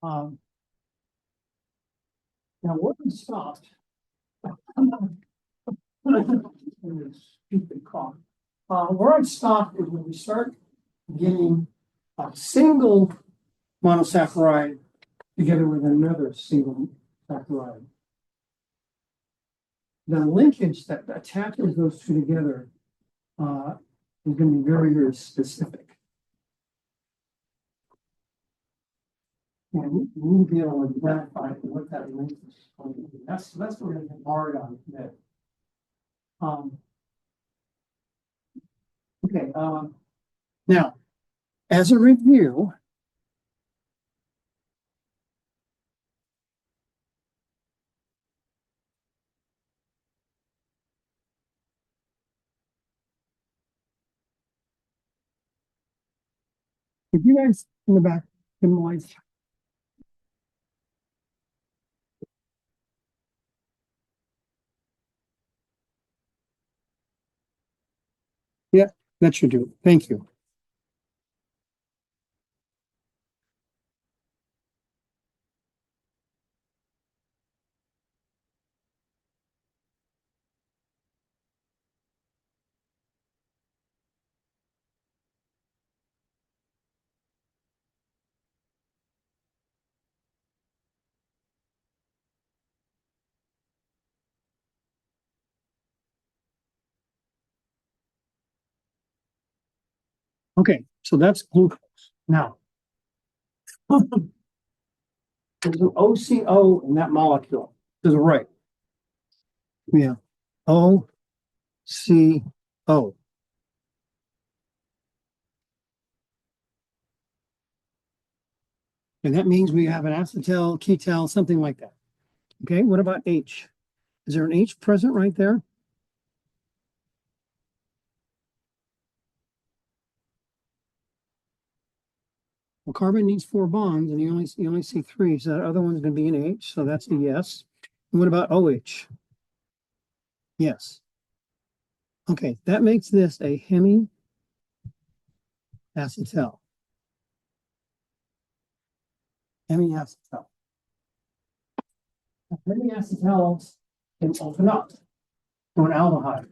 Um, Now, where we stopped. Stupid cough. Where I stopped is when we start getting a single monosaccharide together with another single saccharide. The linkage that attaches those two together is going to be very, very specific. And we need to be able to identify what that linkage is going to be. That's what we're going to get hard on today. Okay, now, as a review, if you guys in the back can the lights. Yeah, that should do it. Thank you. Okay, so that's glucose. Now, there's an OCO in that molecule to the right. We have OCO. And that means we have an acetyl, ketyl, something like that. Okay, what about H? Is there an H present right there? Well, carbon needs 4 bonds, and you only see 3, so that other one's going to be an H, so that's a yes. And what about OH? Yes. Okay, that makes this a hemiacetal. Hemiacetal. Hemiacetals can open up to an aldehyde,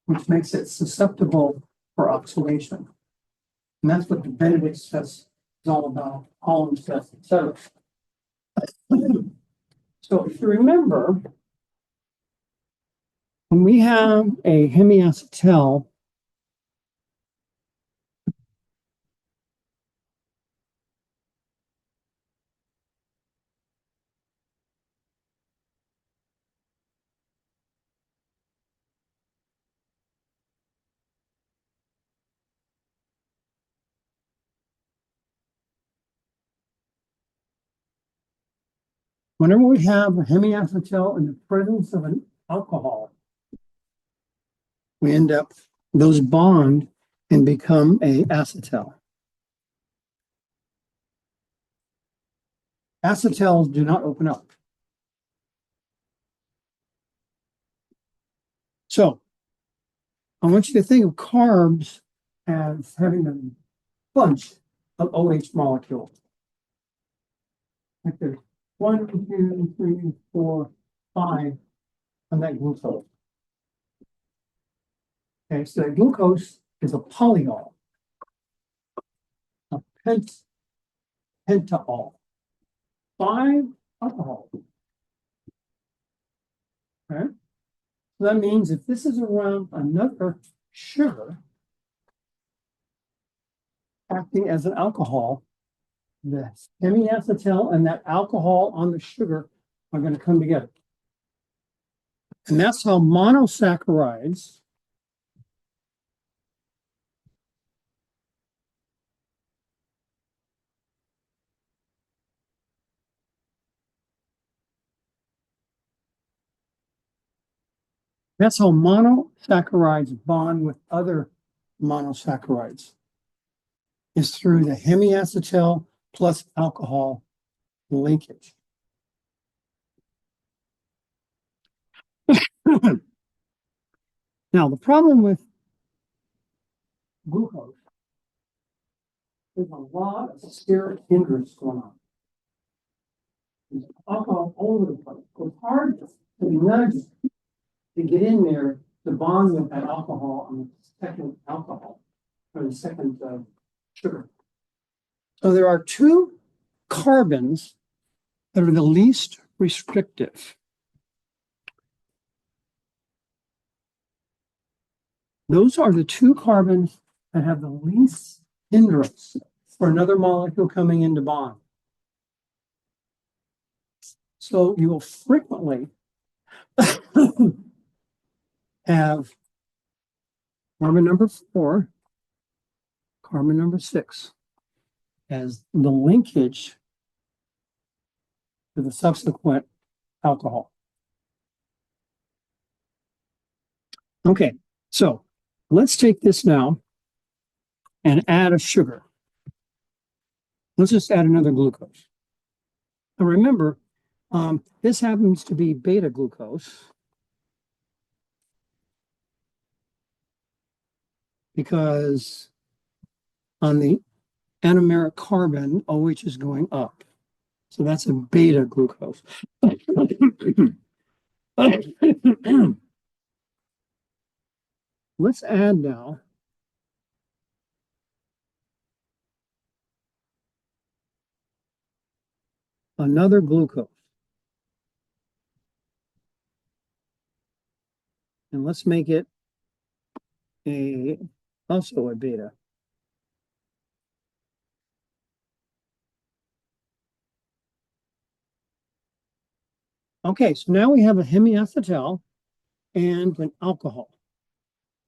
which makes it susceptible for oxidation. And that's what the Benedict test is all about, Holmes test, etc. So if you remember, when we have a hemiacetal, whenever we have a hemiacetal in the presence of an alcohol, we end up, those bond and become a acetal. Acetals do not open up. So I want you to think of carbs as having a bunch of OH molecules. Like there's 1, 2, 3, 4, 5 on that glucose. Okay, so that glucose is a polyol, a pentaol, 5 alcohol. Okay, so that means if this is around another sugar acting as an alcohol, the hemiacetal and that alcohol on the sugar are going to come together. And that's how monosaccharides bond with other monosaccharides, is through the hemiacetal plus alcohol linkage. Now, the problem with glucose, there's a lot of steric hindrance going on. There's alcohol all over the place. So it's hard to nudge to get in there to bond with that alcohol on the second alcohol or the second sugar. So there are two carbons that are the least restrictive. Those are the two carbons that have the least hindrance for another molecule coming into bond. So you will frequently have carbon number 4, carbon number 6 as the linkage to the subsequent alcohol. Okay, so let's take this now and add a sugar. Let's just add another glucose. Now remember, this happens to be beta glucose because on the anomeric carbon, OH is going up. So that's a beta glucose. Let's add now another glucose. And let's make it also a beta. Okay, so now we have a hemiacetal and an alcohol.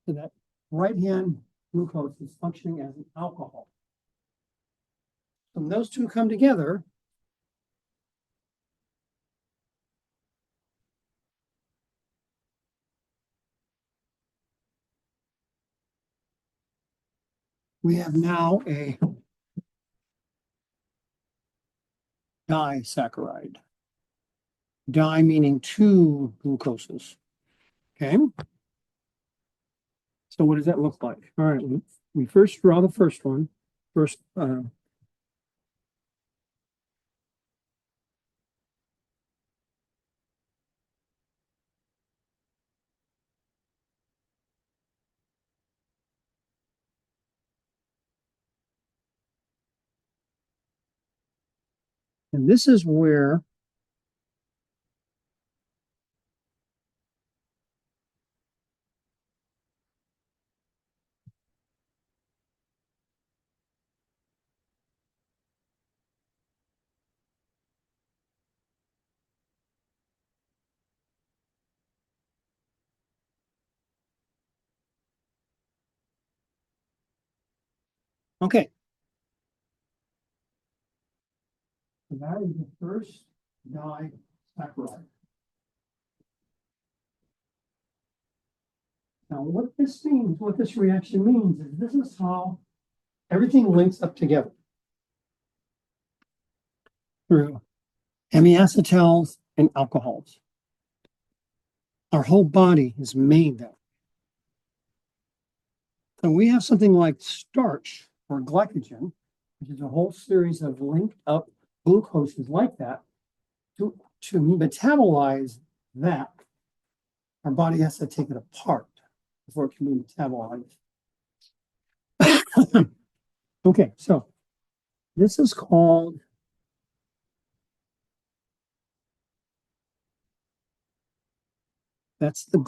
So that right-hand glucose is functioning as an alcohol. When those two come together, we have now a disaccharide. Di meaning two glucoses. Okay. So what does that look like? All right, we first draw the first one. And this is where okay. So that is the first disaccharide. Now, what this means, what this reaction means, is this is how everything links up together through hemiacetals and alcohols. Our whole body is made that. So we have something like starch or glycogen, which is a whole series of linked up glucoses like that. To metabolize that, our body has to take it apart before it can be metabolized. Okay, so this is called that's the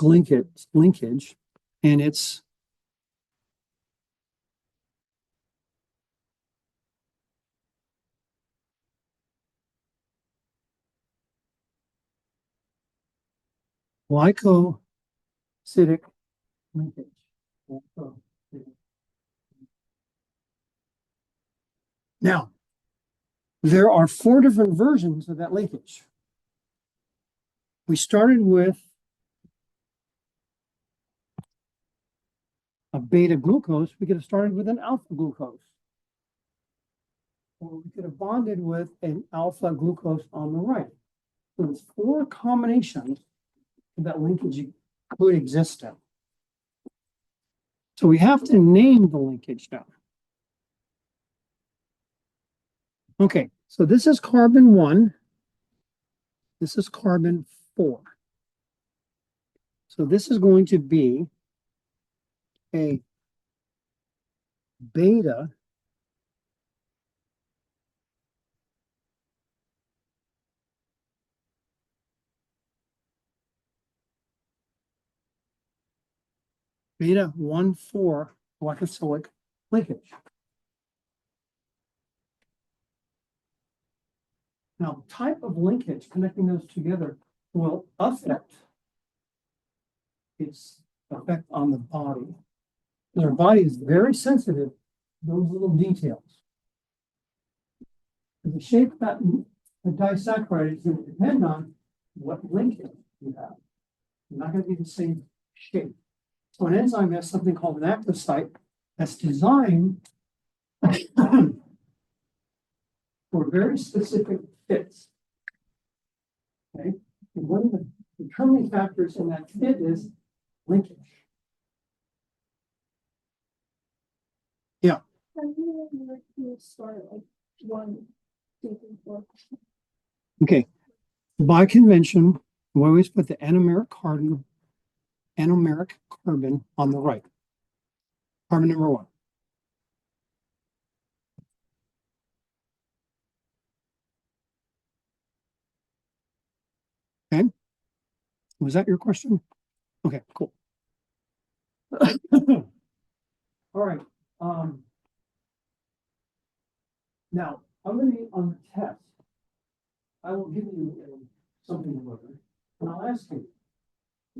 linkage, and it's glycosidic linkage. Now, there are 4 different versions of that linkage. We started with a beta glucose. We could have started with an alpha glucose. Or we could have bonded with an alpha glucose on the right. So there's 4 combinations that linkage could exist in. So we have to name the linkage now. Okay, so this is carbon 1. This is carbon 4. So this is going to be a beta beta 1,4 glycosylic linkage. Now, type of linkage connecting those together will affect its effect on the body. Our body is very sensitive to those little details. The shape that the disaccharide is going to depend on what linkage you have. It's not going to be the same shape. So an enzyme has something called an active site that's designed for very specific fits. Okay, and one of the determining factors in that fit is linkage. Yeah. Okay. By convention, we always put the anomeric carbon on the right. Carbon number 1. Okay. Was that your question? Okay, cool. All right. Now, I'm going to be on the test. I will give you something to look at, and I'll ask you,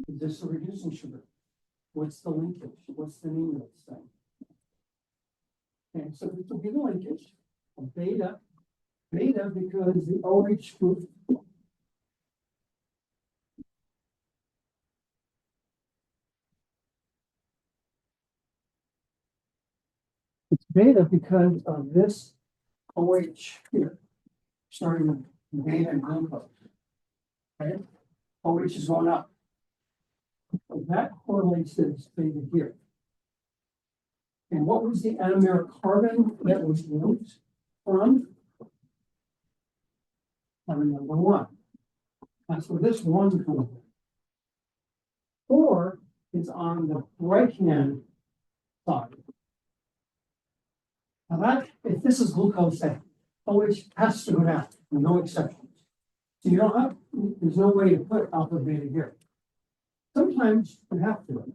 is this a reducing sugar? What's the linkage? What's the name of this thing? Okay, so this will be the linkage of beta because the OH group it's beta because of this OH here, starting with beta and glucose. Okay, OH is going up. So that correlates to this beta here. And what was the anomeric carbon that was used from? Carbon number 1. That's where this 1 comes in. 4 is on the right-hand side. Now that, if this is glucose, then OH has to go down, no exceptions. So you don't have, there's no way to put alpha beta here. Sometimes you have to,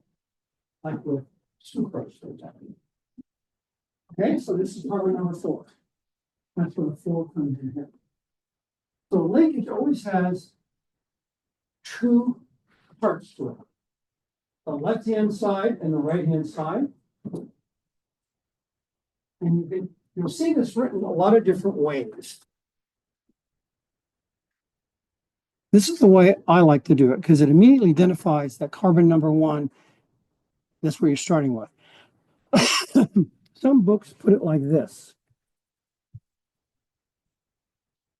like with sucrose, for example. Okay, so this is carbon number 4. That's where the 4 comes in here. So linkage always has 2 parts to it. The left-hand side and the right-hand side. And you'll see this written a lot of different ways. This is the way I like to do it because it immediately identifies that carbon number 1, that's where you're starting with. Some books put it like this.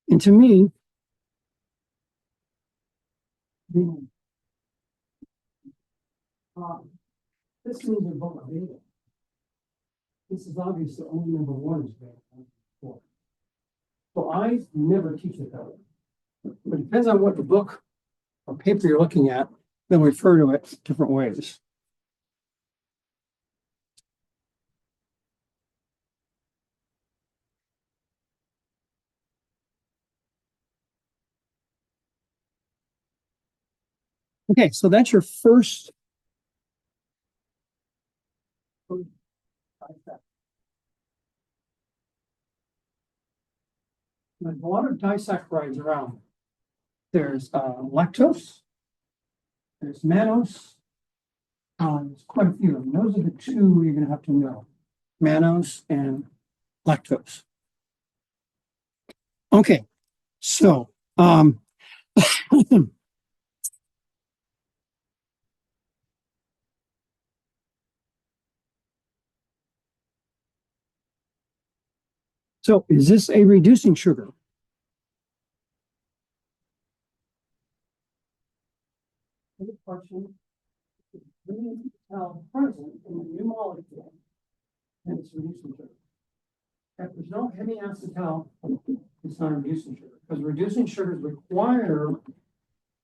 And to me, this means a book of beta. This is obviously only number 1 is beta. So I never teach it that way. But it depends on what the book or paper you're looking at, they'll refer to it different ways. Okay, so that's your first. There's a lot of disaccharides around. There's lactose, there's mannose, there's quite a few of them. Those are the 2 you're going to have to know, mannose and lactose. Okay, so so is this a reducing sugar? Good question. We need to tell present in the new molecule, and it's reducing sugar. If there's no hemiacetal, it's not a reducing sugar, because reducing sugars require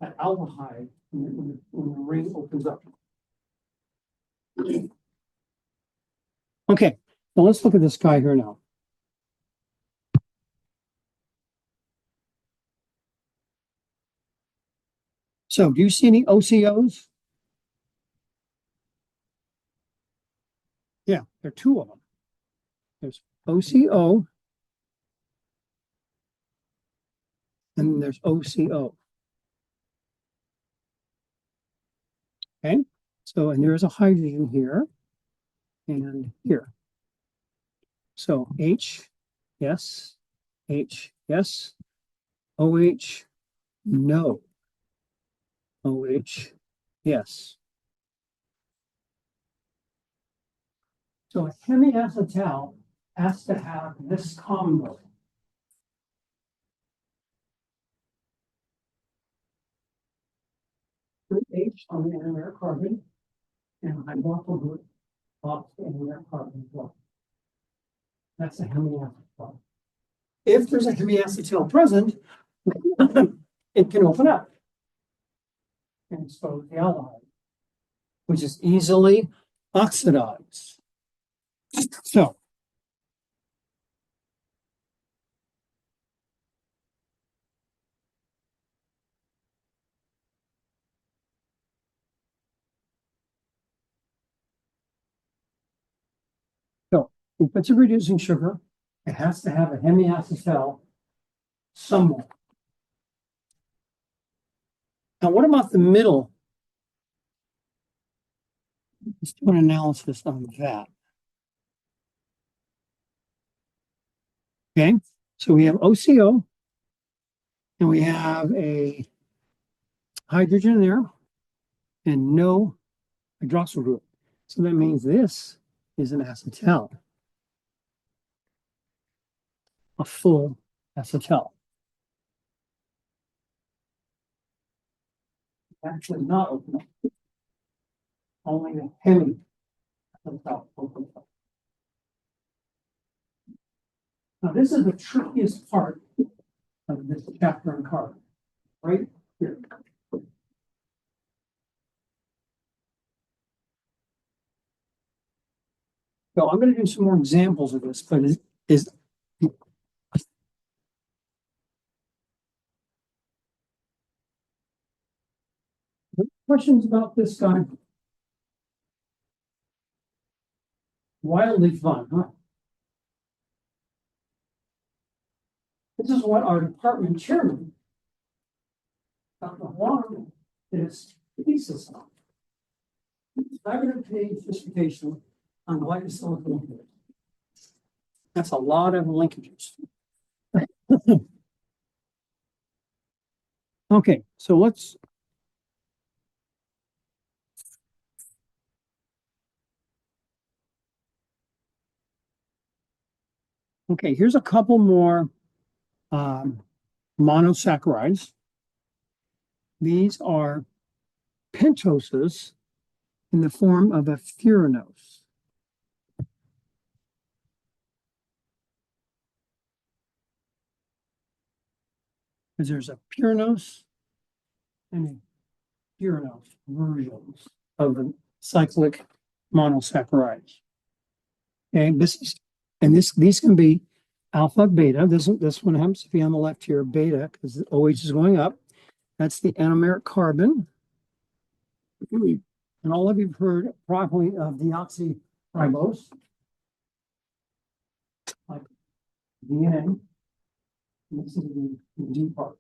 an aldehyde when the ring opens up. Okay, so let's look at this guy here now. So do you see any OCOs? Yeah, there are two of them. There's OCO and there's OCO. Okay, so and there's a hydrogen here and here. So H, yes, H, yes, OH, no, OH, yes. So a hemiacetal has to have this combo. Group H on the anomeric carbon and hydroxyl group off the anomeric carbon as well. That's a hemiacetal. If there's a hemiacetal present, it can open up and expose the aldehyde, which is easily oxidized. So if it's a reducing sugar, it has to have a hemiacetal somewhere. Now, what about the middle? Let's do an analysis on that. Okay, so we have OCO, and we have a hydrogen there, and no hydroxyl group. So that means this is an acetal, a full acetal. Actually not open up. Only the hemi acetal opens up. Now this is the trickiest part of this chapter on carbon, right here. So I'm going to do some more examples of this, but is questions about this guy? Wildly fun, huh? This is what our department chairman, Dr. Huang, did his thesis on. 500-page dissertation on white silicon linkage. That's a lot of linkages. Okay, so let's. Okay, here's a couple more monosaccharides. These are pentoses in the form of a furanose. Because there's a puranose and a furanose versions of the cyclic monosaccharides. Okay, these can be alpha, beta. This one happens to be on the left here, beta, because the OH is going up. That's the anomeric carbon. And all of you have heard probably of deoxyribose, like DNA. This is the D part.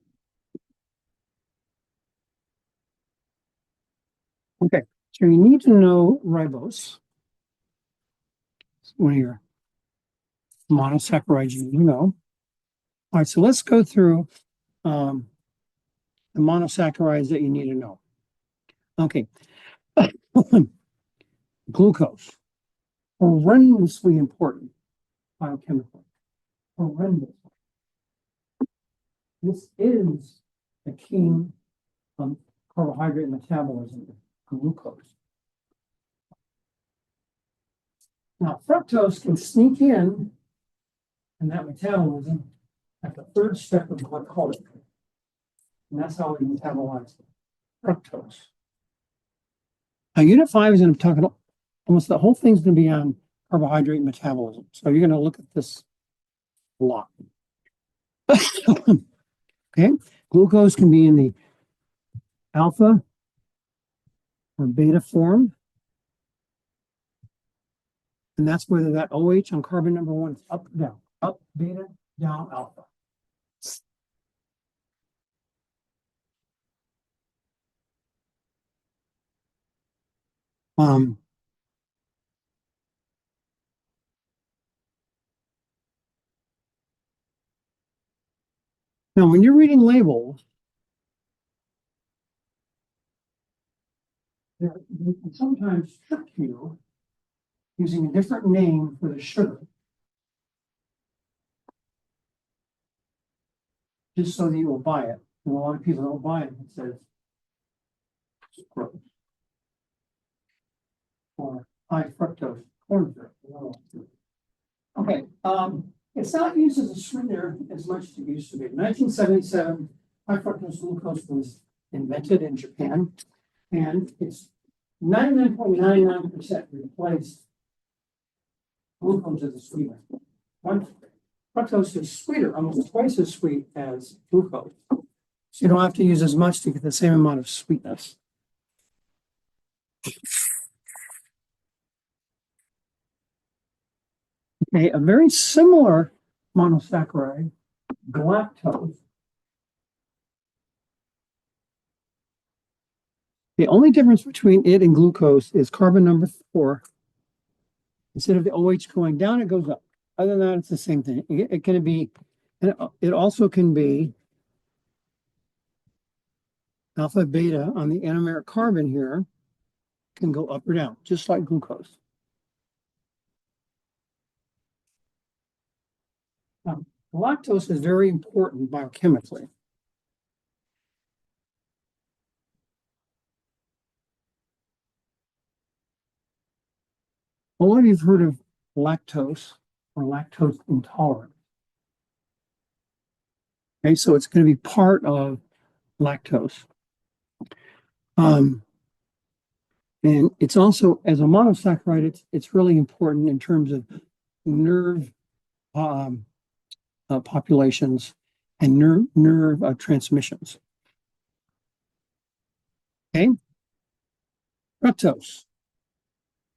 Okay, so you need to know ribose. It's one of your monosaccharides you know. All right, so let's go through the monosaccharides that you need to know. Okay. Glucose, horrendously important biochemical. Horrendous. This is the king of carbohydrate metabolism, glucose. Now, fructose can sneak in and that metabolism at the third step of glycolysis. And that's how we metabolize fructose. Now, Unit 5 is going to talk about almost the whole thing's going to be on carbohydrate metabolism. So you're going to look at this a lot. Okay, glucose can be in the alpha or beta form. And that's whether that OH on carbon number 1 is up or down, up, beta, down, alpha. Um, Now, when you're reading labels, they can sometimes trick you using a different name for the sugar, just so that you will buy it. And a lot of people don't buy it. It says sucrose or high fructose corn syrup. Okay, it's not used as a sweetener as much as it used to be. In 1977, high fructose glucose was invented in Japan, and it's 99.99% replaced glucose as a sweetener. Fructose is sweeter, almost twice as sweet as glucose. So you don't have to use as much to get the same amount of sweetness. Okay, a very similar monosaccharide, galactose. The only difference between it and glucose is carbon number 4. Instead of the OH going down, it goes up. Other than that, it's the same thing. It can be, and it also can be alpha beta on the anomeric carbon here can go up or down, just like glucose. Now, lactose is very important biochemically. All of you have heard of lactose or lactose intolerance. Okay, so it's going to be part of lactose. And it's also, as a monosaccharide, it's really important in terms of nerve populations and nerve transmissions. Okay, fructose.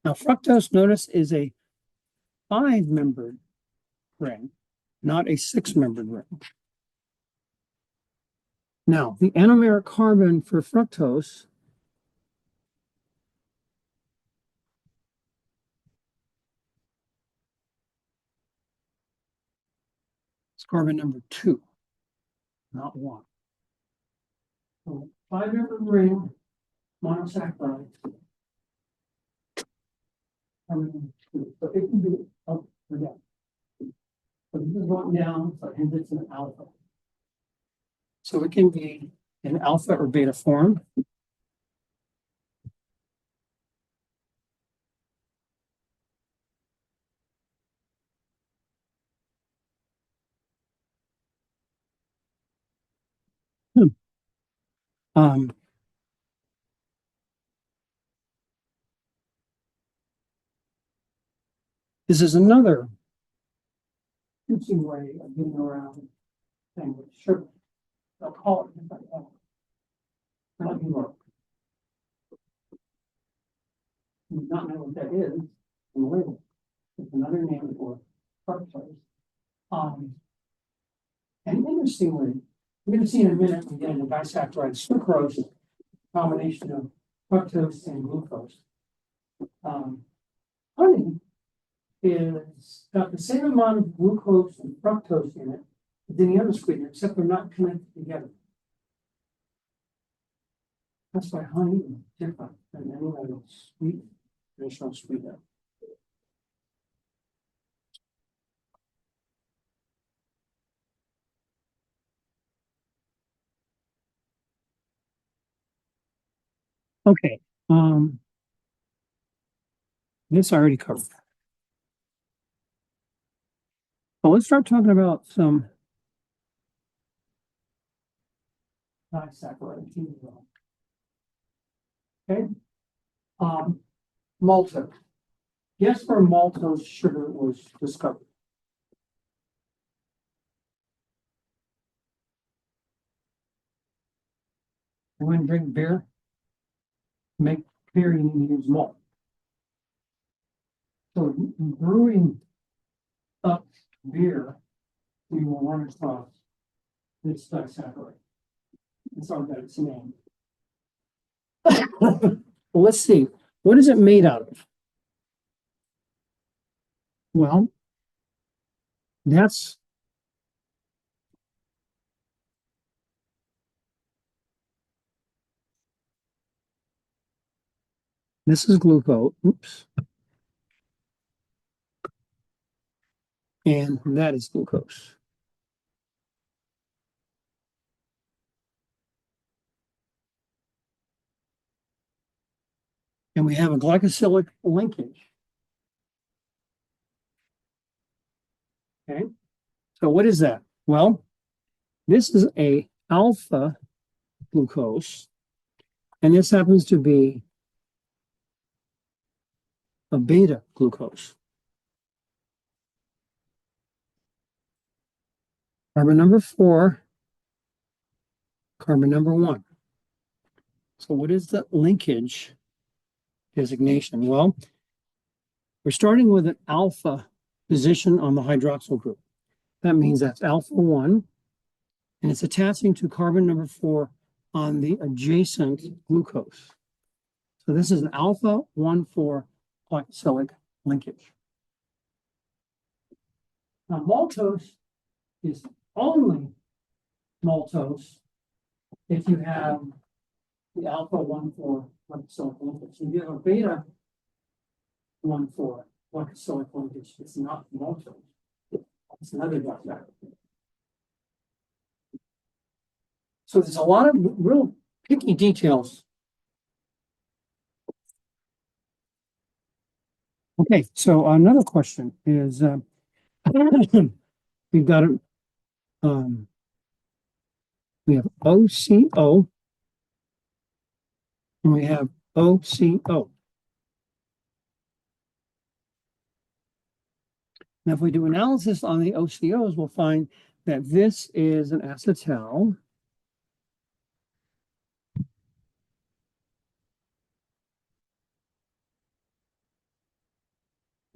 Now, fructose, notice, is a 5-membered ring, not a 6-membered ring. Now, the anomeric carbon for fructose is carbon number 2, not 1. So 5-membered ring, monosaccharide, carbon number 2. So it can be up or down. So this is going down, so hence it's an alpha. So it can be in alpha or beta form. Um, this is another interesting way of getting around things with sugar. They'll call it different names. Let me look. You do not know what that is in the label. It's another name for fructose. And interestingly, we're going to see in a minute we get into disaccharide sucrose, combination of fructose and glucose. Honey is got the same amount of glucose and fructose in it as any other sweetener, except they're not connected together. That's why honey is different than any other sweet, traditional sweetener. Okay. This I already covered. So let's start talking about some disaccharides. Okay. Maltose. Guess where maltose sugar was discovered? You want to drink beer? Make beer, you need to use malt. So brewing up beer, we will run across this disaccharide. It's all got its name. Well, let's see. What is it made out of? Well, that's this is glucose. Oops. And that is glucose. And we have a glycosylic linkage. Okay. So what is that? Well, this is a alpha glucose, and this happens to be a beta glucose. Carbon number 4, carbon number 1. So what is the linkage designation? Well, we're starting with an alpha position on the hydroxyl group. That means that's alpha 1, and it's attaching to carbon number 4 on the adjacent glucose. So this is an alpha 1,4 glycosylic linkage. Now, maltose is only maltose if you have the alpha 1,4 glycosylic linkage. If you have a beta 1,4 glycosylic linkage, it's not maltose. It's another disaccharide. So there's a lot of real picky details. Okay, so another question is we've got a we have OCO and we have OCO. Now, if we do analysis on the OCOs, we'll find that this is an acetal.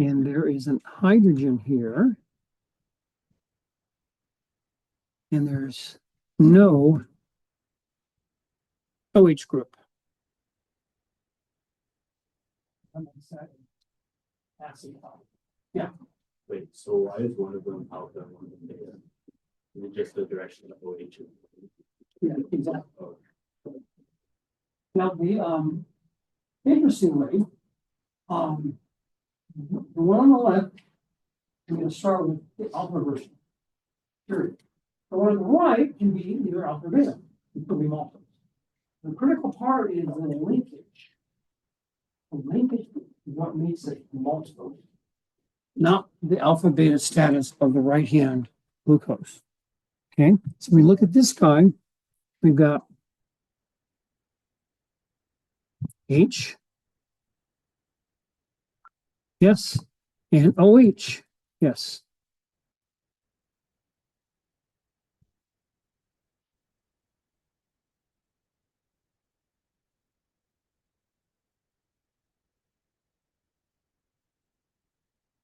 And there is an hydrogen here. And there's no OH group. Yeah. Wait, so why is one of them alpha and one of them beta? Is it just the direction of OH? Yeah, exactly. Oh. Now, the interestingly, the one on the left, I'm going to start with the alpha version. Period. The one on the right can be either alpha or beta. It could be multiple. The critical part is the linkage. The linkage is what makes it multiple, not the alpha beta status of the right hand glucose. Okay, so we look at this guy, we've got H, yes, and OH, yes.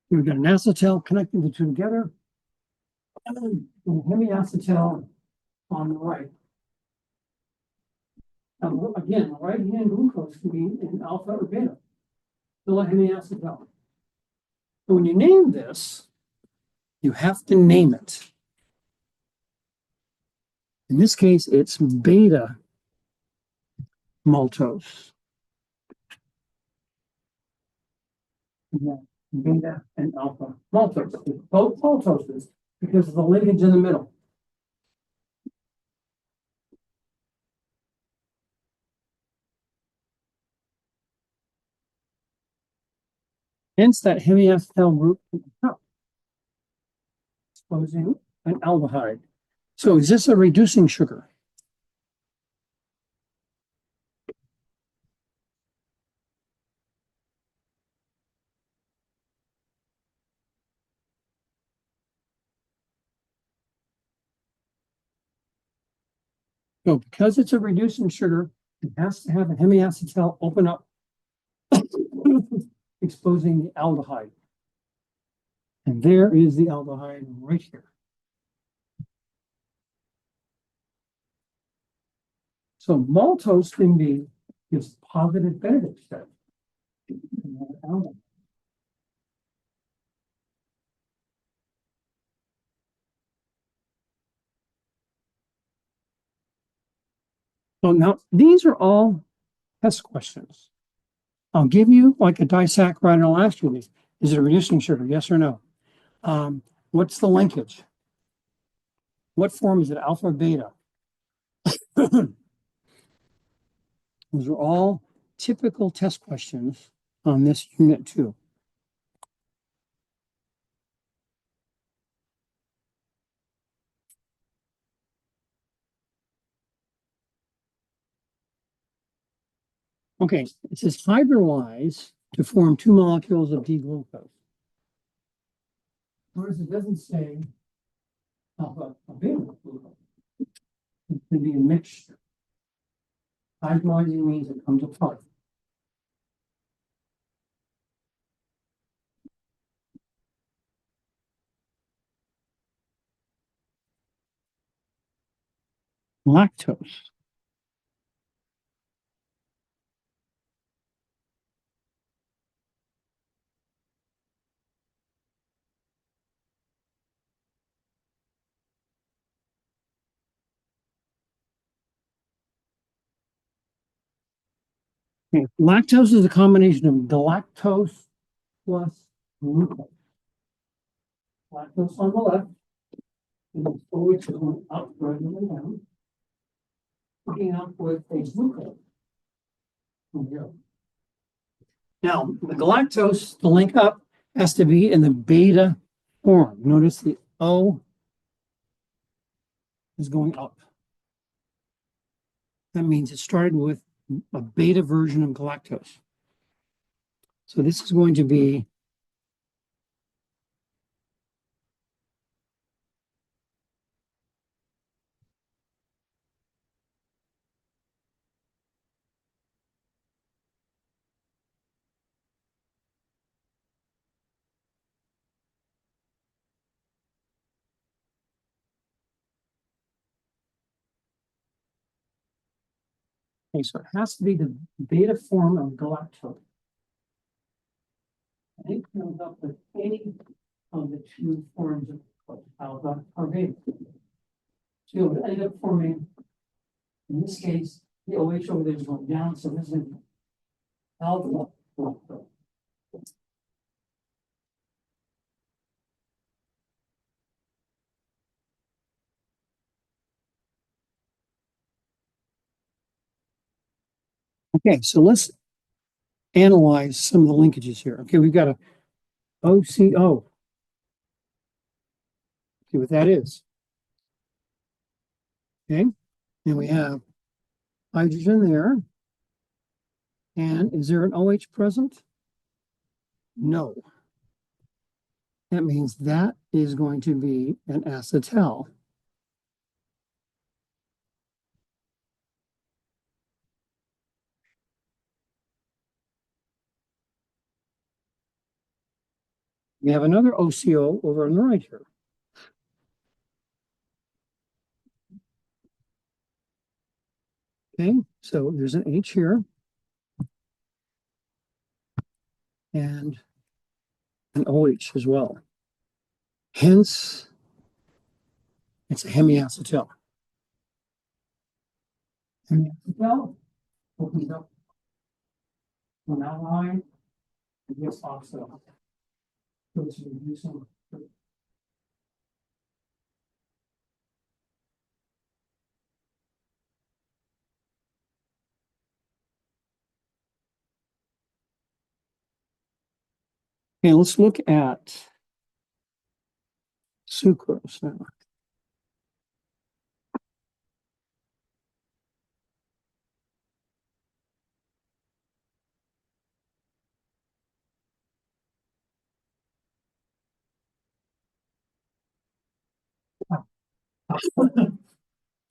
We've got an acetal connecting the two together, and a hemiacetal on the right. Now, again, the right hand glucose can be in alpha or beta, still a hemiacetal. So when you name this, you have to name it. In this case, it's beta maltose. Yeah, beta and alpha maltose. Both maltoses because of the linkage in the middle. Hence that hemiacetal group at the top. exposing an aldehyde. So is this a reducing sugar? So because it's a reducing sugar, it has to have a hemiacetal open up, exposing the aldehyde. And there is the aldehyde right here. So maltose can be gives positive Benedict stuff. So now these are all test questions. I'll give you like a disaccharide and I'll ask you these. Is it a reducing sugar? Yes or no? What's the linkage? What form is it? Alpha or beta? Those are all typical test questions on this unit 2. Okay, it says hydrolyze to form 2 molecules of D-glucose. Whereas it doesn't say alpha or beta glucose. It could be a mixture. Hydrolyzing means it comes apart. Lactose. Okay. Lactose is a combination of galactose plus glucose. Lactose on the left, and it's always going up rather than down. Hooking up with a glucose. From here. Now, the galactose, the link up, has to be in the beta form. Notice the O is going up. That means it started with a beta version of galactose. So this is going to be okay, so it has to be the beta form of galactose. And it comes up with any of the 2 forms of alpha or beta. So you'll end up forming, in this case, the OH over there is going down, so this is alpha. Okay, so let's analyze some of the linkages here. Okay, we've got a OCO. See what that is. Okay, and we have hydrogen there. And is there an OH present? No. That means that is going to be an acetal. We have another OCO over on the right here. Okay, so there's an H here. And an OH as well. Hence, it's a hemiacetal. Hemiacetal opens up one outline and gets oxidized. So it's reducing. Okay, let's look at sucrose now.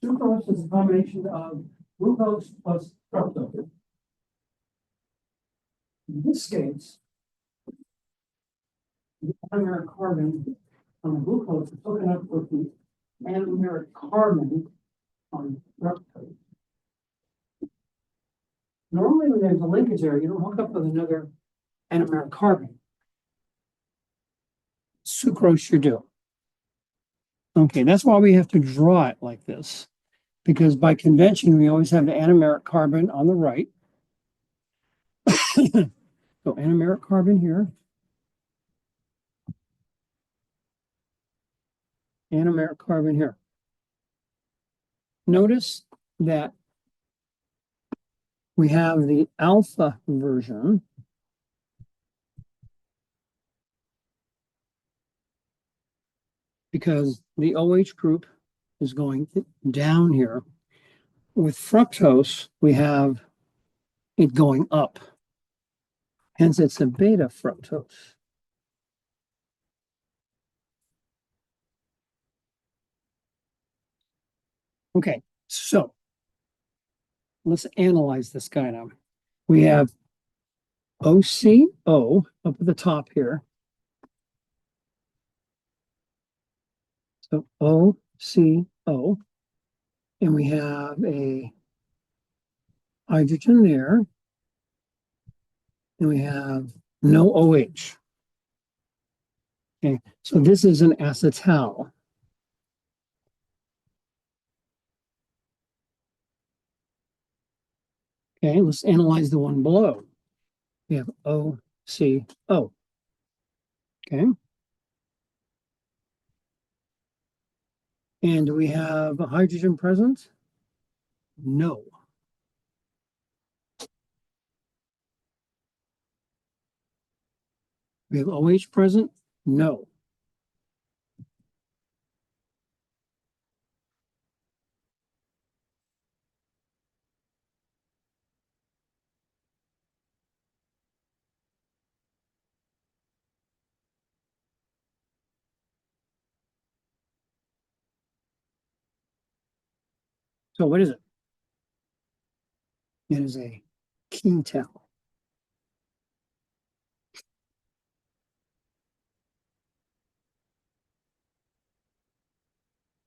Sucrose is a combination of glucose plus fructose. In this case, the anomeric carbon on the glucose is hooking up with the anomeric carbon on fructose. Normally, when there's a linkage there, you don't hook up with another anomeric carbon. Sucrose, you do. Okay, that's why we have to draw it like this, because by convention, we always have the anomeric carbon on the right. So anomeric carbon here. Anomeric carbon here. Notice that we have the alpha version. Because the OH group is going down here. With fructose, we have it going up. Hence, it's a beta fructose. Okay, so let's analyze this guy now. We have OCO up at the top here. So OCO. And we have a hydrogen there. And we have no OH. Okay, so this is an acetal. Okay, let's analyze the one below. We have OCO. Okay. And do we have a hydrogen present? No. We have OH present? No. So what is it? It is a ketal.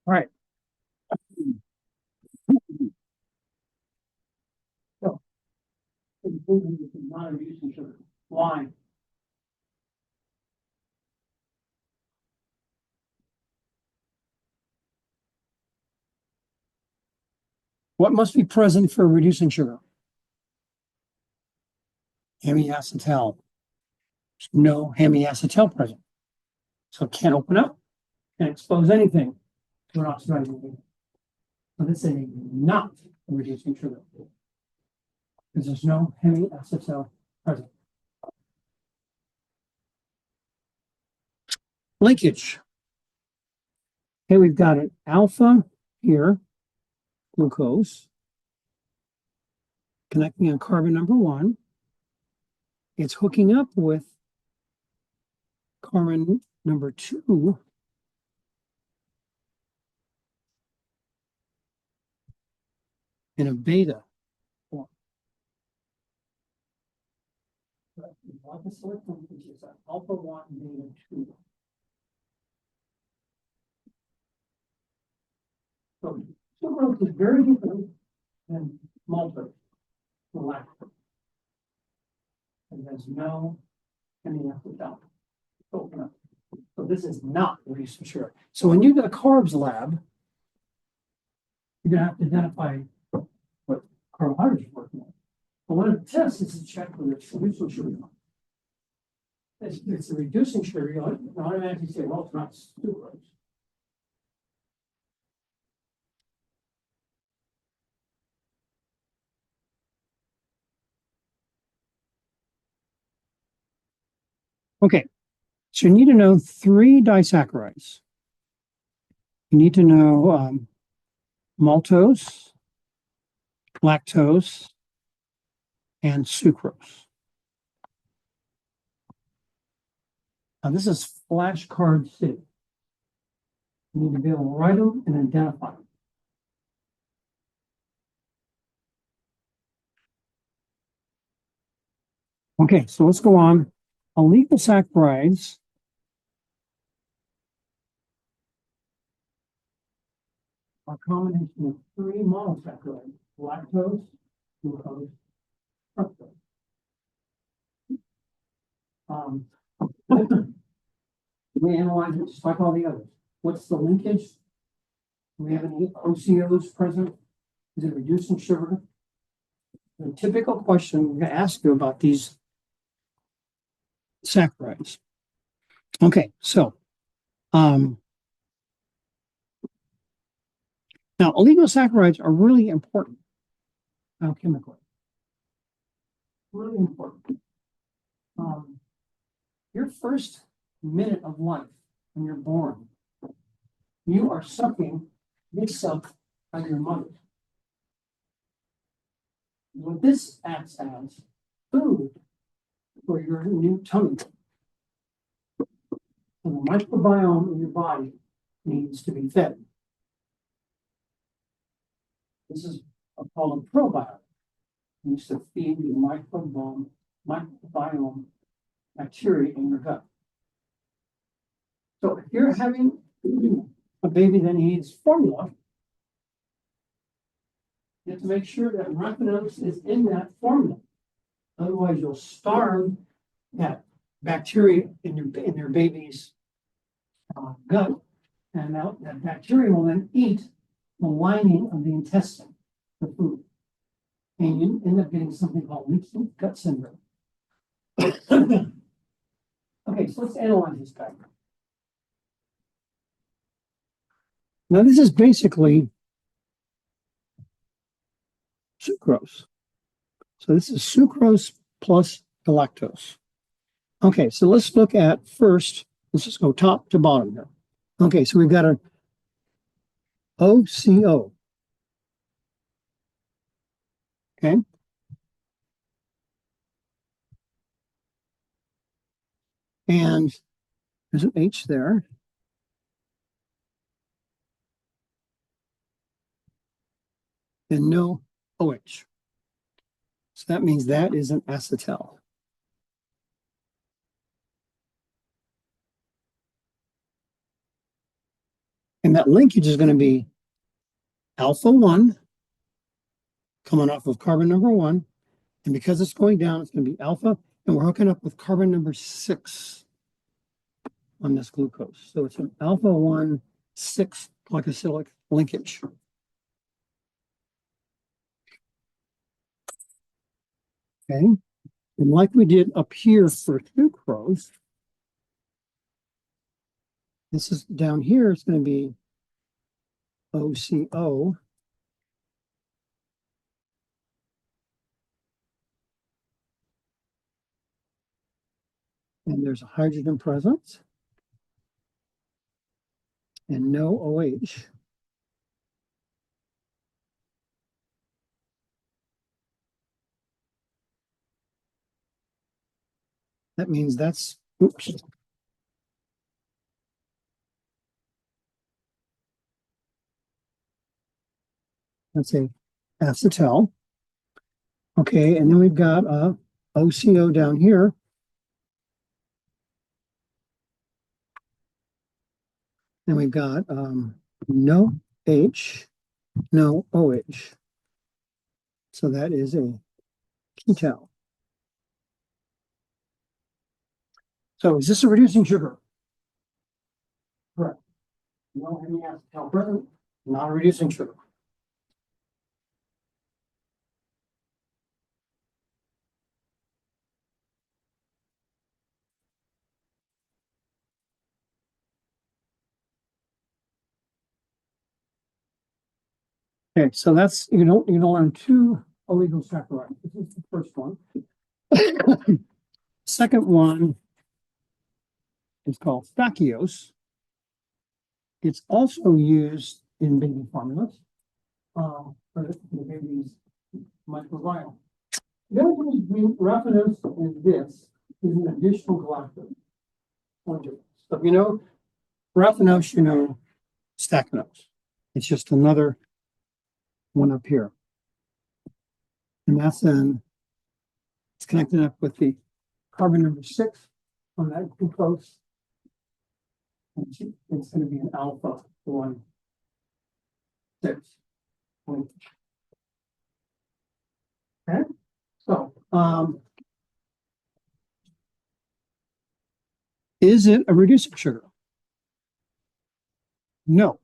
All right. So, not a using sugar. Why? What must be present for reducing sugar? Hemiacetal. There's no hemiacetal present. So it can't open up, can't expose anything to an oxidizing agent. So this is not a reducing sugar. Because there's no hemiacetal present. Linkage. Okay, we've got an alpha here, glucose, connecting on carbon number 1. It's hooking up with carbon number 2. In a beta form. Which is alpha 1, beta 2. So sucrose is very different than maltose or lactose. And there's no hemiacetal. So this is not reducing sugar. So when you do a carbs lab, you're going to have to identify what carbohydrates you're working on. But one of the tests is to check whether it's reducing sugar. If it's a reducing sugar, you'll automatically say, well, it's not sucrose. Okay, so you need to know 3 disaccharides. You need to know maltose, lactose, and sucrose. Now, this is flashcard city. You need to be able to write them and identify them. Okay, so let's go on. Oligosaccharides are a combination of three monosaccharides: lactose, glucose, fructose. We analyze it just like all the others. What's the linkage? Do we have any OCOs present? Is it reducing sugar? The typical question I'm going to ask you about these saccharides. Okay, so now oligosaccharides are really important biochemically. Really important. Your first minute of life when you're born, you are sucking this up out of your mother. What this acts as food for your new tummy. And the microbiome in your body needs to be fed. This is called a probiotic. It needs to feed the microbiome bacteria in your gut. So if you're having a baby that needs formula, you have to make sure that raffinose is in that formula. Otherwise, you'll starve that bacteria in your baby's gut, and that bacteria will then eat the lining of the intestine, the food, and you end up getting something called leaky gut syndrome. Okay, so let's analyze this guy. Now, this is basically sucrose. So this is sucrose plus the lactose. Okay, so let's look at first, let's just go top to bottom here. Okay, so we've got an OCO. Okay. And there's an H there. And no OH. So that means that is an acetal. And that linkage is going to be alpha 1 coming off of carbon number 1. And because it's going down, it's going to be alpha. And we're hooking up with carbon number 6 on this glucose. So it's an alpha 1 6 glycosylic linkage. Okay. And like we did up here for sucrose, this is down here, it's going to be OCO. And there's a hydrogen present. And no OH. That means that's, oops. That's a acetal. Okay, and then we've got a OCO down here. And we've got no H, no OH. So that is a ketal. So is this a reducing sugar? Correct. No any acetal present, not a reducing sugar. Okay, so that's you don't learn two oligosaccharides. This is the first one. Second one is called stachyose. It's also used in baby formulas, for the baby's microbiome. The other thing between raffinose and this is an additional galactose. So if you know raffinose, you know stachanose. It's just another one up here. And that's it's connected up with the carbon number 6 on that glucose. And it's going to be an alpha 1 6. Okay, so is it a reducing sugar? No.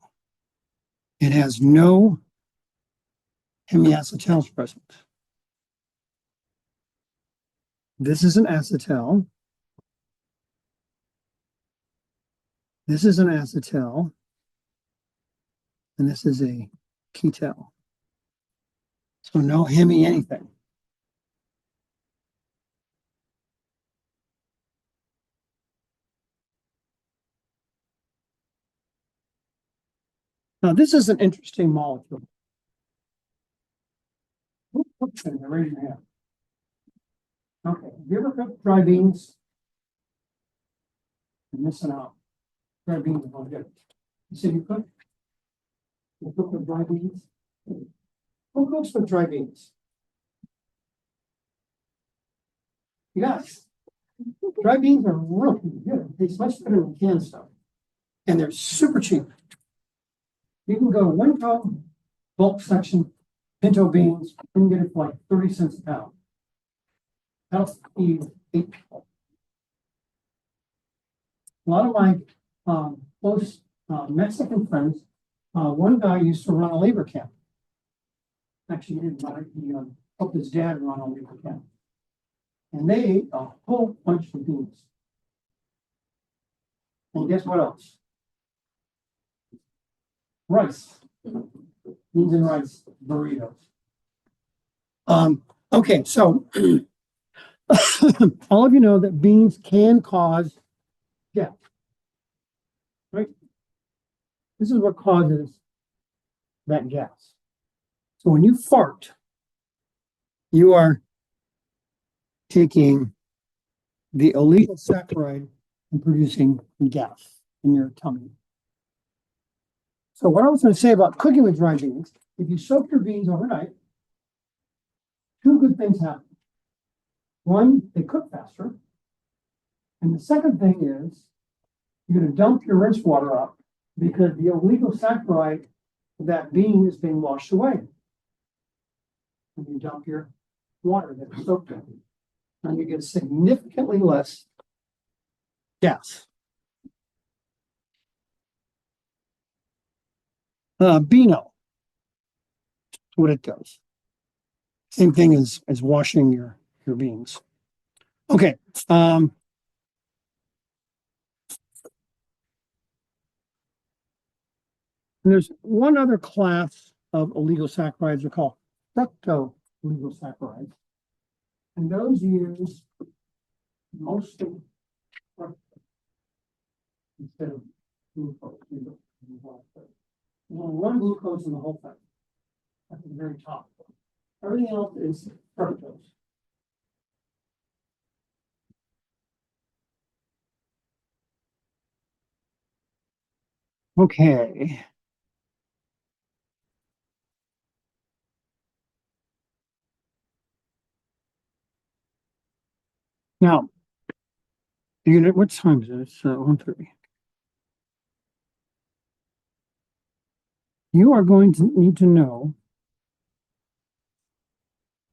It has no hemiacetals present. This is an acetal. This is an acetal. And this is a ketal. So no hemi anything. Now, this is an interesting molecule. Raise your hand. Okay, have you ever cooked dry beans? You're missing out. Dry beans are good. You said you cook? You cook with dry beans? Who cooks with dry beans? You guys, dry beans are really good. They taste much better than canned stuff. And they're super cheap. You can go to Winco bulk section, pinto beans, and get it for like 30 cents a pound. That'll feed 8 people. A lot of my close Mexican friends, one guy used to run a labor camp. Actually, he didn't run it, he helped his dad run a labor camp. And they ate a whole bunch of beans. And guess what else? Rice. Beans and rice burritos. Okay, so all of you know that beans can cause death, right? This is what causes that gas. So when you fart, you are taking the oligosaccharide and producing gas in your tummy. So what I was going to say about cooking with dry beans, if you soak your beans overnight, 2 good things happen. One, they cook faster. And the second thing is you're going to dump your rinse water up because the oligosaccharide of that bean is being washed away. And you dump your water that is soaked in. And you get significantly less gas. Beano, what it does. Same thing as washing your beans. Okay. There's one other class of oligosaccharides they're called fructooligosaccharides. And those use mostly fructose instead of glucose. There's only one glucose in the whole thing at the very top. Everything else is fructose. Okay. Now, what time is it? It's 1:30. You are going to need to know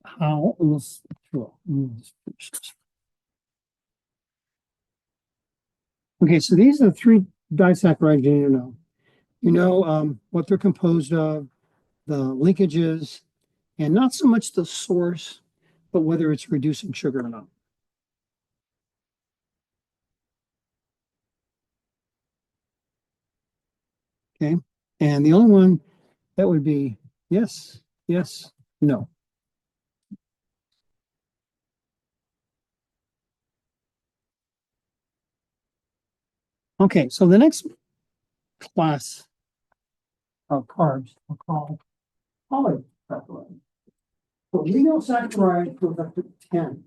how this. Okay, so these are the 3 disaccharides you need to know. You know what they're composed of, the linkages, and not so much the source, but whether it's reducing sugar or not. Okay, and the only one that would be yes, yes, no. Okay, so the next class of carbs are called polysaccharides. So linosaccharides goes up to 10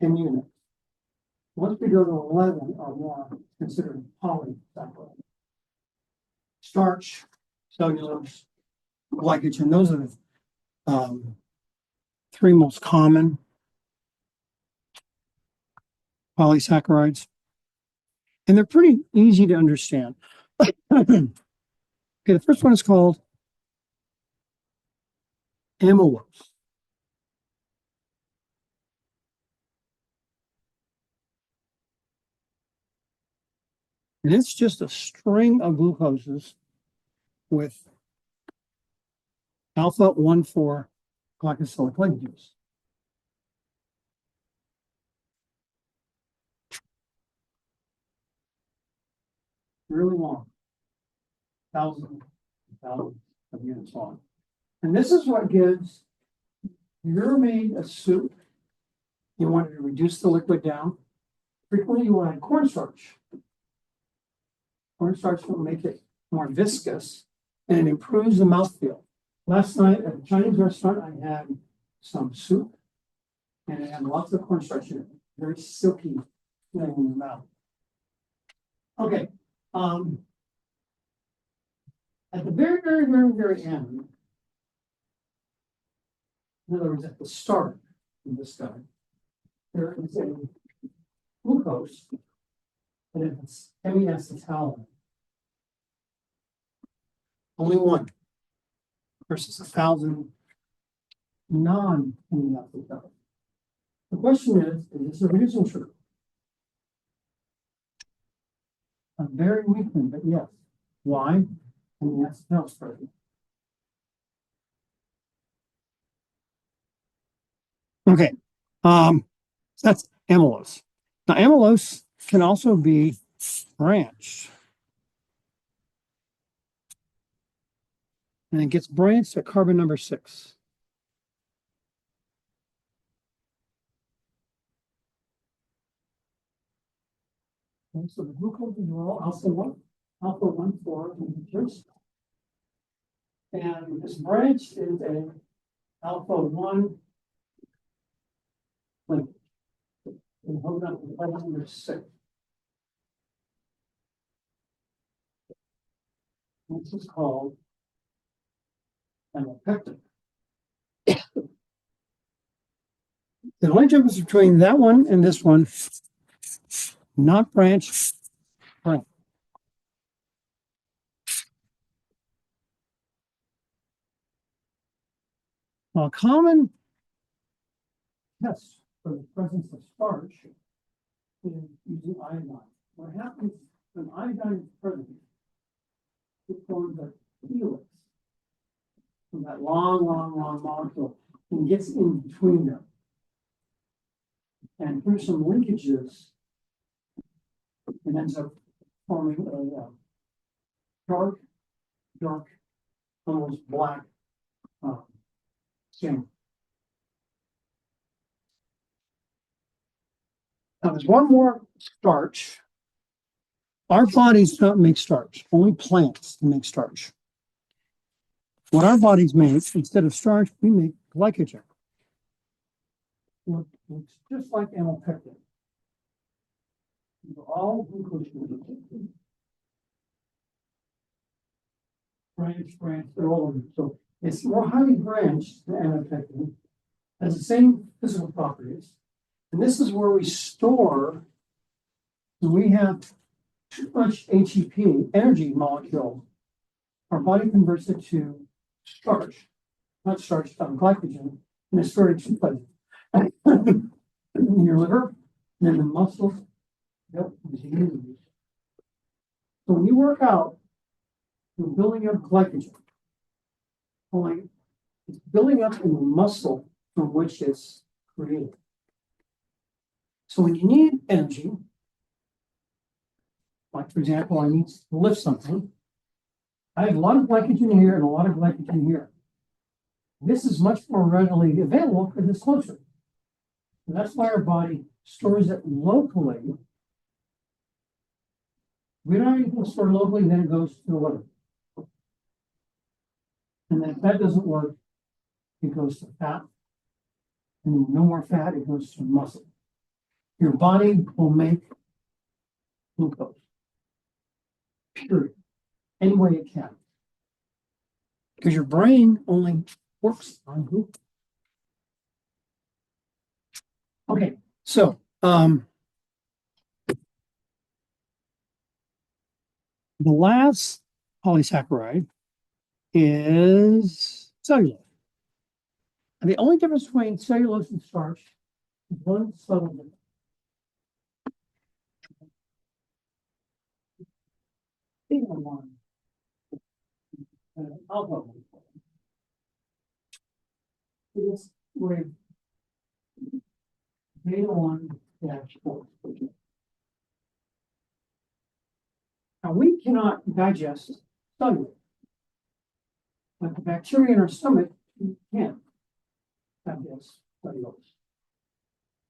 units. Once we go to 11 or more, it's considered polysaccharide. Starch, cellulose, glycogen, those are the three most common polysaccharides. And they're pretty easy to understand. Okay, the first one is called amylose. And it's just a string of glucoses with alpha 1,4 glycosylic ligands. Really long, thousands of units long. And this is what gives, you're made a soup, you wanted to reduce the liquid down. Frequently you want cornstarch. Cornstarch will make it more viscous and it improves the mouthfeel. Last night at a Chinese restaurant, I had some soup and it had lots of cornstarch in it, very silky feeling in the mouth. Okay. At the very, very, very, very end, in other words, at the start of this guy, there is a glucose, and it's hemiacetalide. Only one versus 1,000 non-hemiacetalide. The question is this a reducing sugar? A very weak one, but yes. Why? Hemiacetalide is present. Okay, that's amylose. Now, amylose can also be branched. And it gets branched at carbon number 6. Okay, so the glucoses are all alpha 1,4 integers. And this branch is a alpha 1 link. And hold on to carbon number 6. This is called amylopectin. The only difference between that one and this one, not branched, branch. Now, a common test for the presence of starch is using iodine. What happens when iodine is present, it forms a helix from that long molecule and gets in between them. And through some linkages, it ends up forming a dark, almost black skin. Now, there's one more starch. Our bodies don't make starch, only plants make starch. What our bodies make, instead of starch, we make glycogen. It's just like amylopectin. They're all glucose. Branch, they're all of them. So it's more highly branched than amylopectin, has the same physical properties. And this is where we store, when we have too much HEP, energy molecule, our body converts it to starch, not starch, glycogen, and it's stored in two places. In your liver, and then the muscles. Yep. So when you work out, you're building up glycogen. Only it's building up in the muscle from which it's created. So when you need energy, like for example, I need to lift something, I have a lot of glycogen here and a lot of glycogen here. This is much more readily available because it's closer. And that's why our body stores it locally We don't have anything stored locally, then it goes to the liver. And then if that doesn't work, it goes to fat. And no more fat, it goes to muscle. Your body will make glucose. Period. Any way it can. Because your brain only works on glucose. Okay, so the last polysaccharide is cellulose. And the only difference between cellulose and starch is one subtle difference. Alcohol. It's with beta-1-4. Now we cannot digest cellulose. But the bacteria in our stomach can digest cellulose.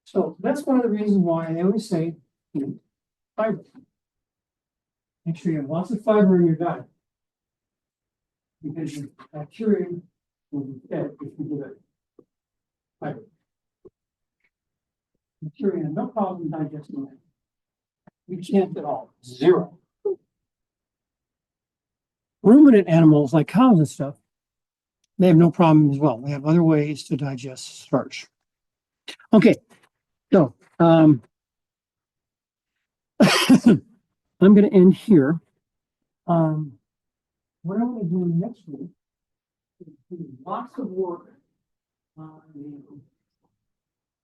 So that's one of the reasons why they always say eat fiber. Make sure you have lots of fiber in your diet. Because your bacteria will be fed if you do it. Fiber. Bacteria have no problem digesting it. We can't at all. Zero. Ruminant animals like cows and stuff, they have no problem as well. They have other ways to digest starch. Okay, so I'm going to end here. What I'm going to do next week is do lots of work on the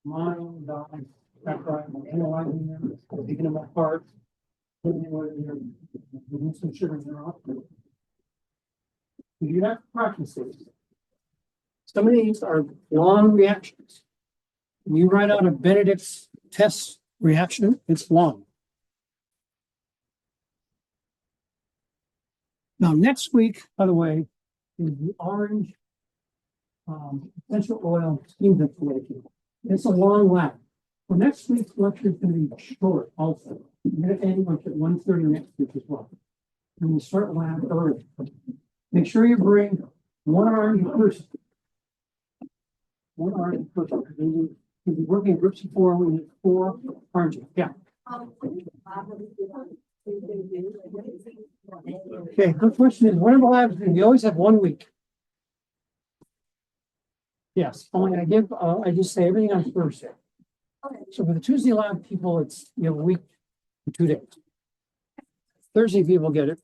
monosaccharide, analyzing them, taking them apart, putting them where they're reducing sugars in our output. You have to practice these. Some of these are long reactions. When you write out a Benedict's test reaction, it's long. Now, next week, by the way, is the orange essential oil steam distillation. It's a long lab. Well, next week's lecture is going to be short also. We're going to end lunch at 1:30 next week as well. And we'll start lab early. Make sure you bring one orange person. One orange person. We'll be working in groups of 4. We need 4 oranges. Yeah. Okay, good question is, what are the labs? We always have 1 week. Yes, only I just say everything on Thursday. Okay. So for the Tuesday lab people, it's, you have a week and 2 days. Thursday people get it.